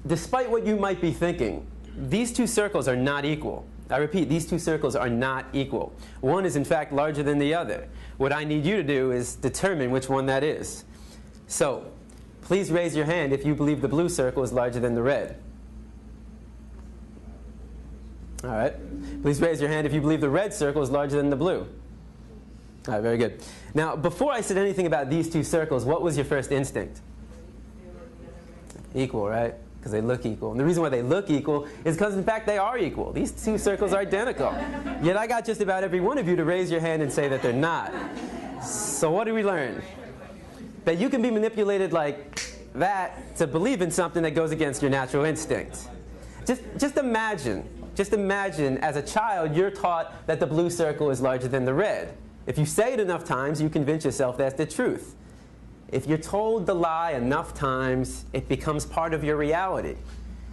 despite what you might be thinking, these two circles are not equal. I repeat, these two circles are not equal. One is in fact larger than the other. What I need you to do is determine which one that is. So, please raise your hand if you believe the blue circle is larger than the red. All right. Please raise your hand if you believe the red circle is larger than the blue. All right, very good. Now, before I said anything about these two circles, what was your first instinct? Equal, right? Because they look equal. And the reason why they look equal is because, in fact, they are equal. These two circles are identical. Yet I got just about every one of you to raise your hand and say that they're not. So what do we learn? That you can be manipulated like that to believe in something that goes against your natural instinct. Just imagine as a child you're taught that the blue circle is larger than the red. If you say it enough times, you convince yourself that's the truth. If you're told the lie enough times, it becomes part of your reality.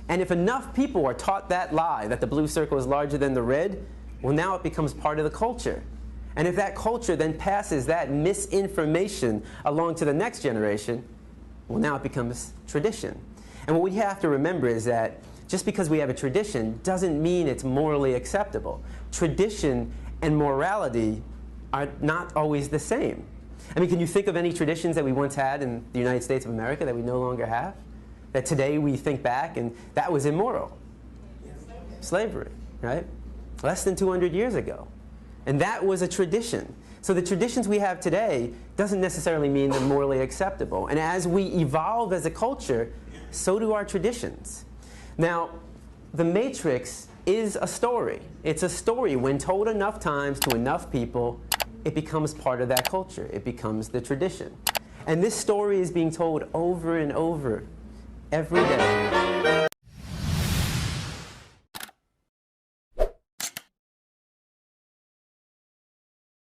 And if enough people are taught that lie, that the blue circle is larger than the red, well, now it becomes part of the culture. And if that culture then passes that misinformation along to the next generation, well, now it becomes tradition. And what we have to remember is that just because we have a tradition doesn't mean it's morally acceptable. Tradition and morality are not always the same. I mean, can you think of any traditions that we once had in the United States of America that we no longer have? That today we think back and that was immoral? Slavery, right? Less than 200 years ago. And that was a tradition. So the traditions we have today doesn't necessarily mean they're morally acceptable. And as we evolve as a culture, so do our traditions. Now, The Matrix is a story. It's a story. When told enough times to enough people, it becomes part of that culture. It becomes the tradition. And this story is being told over and over every day.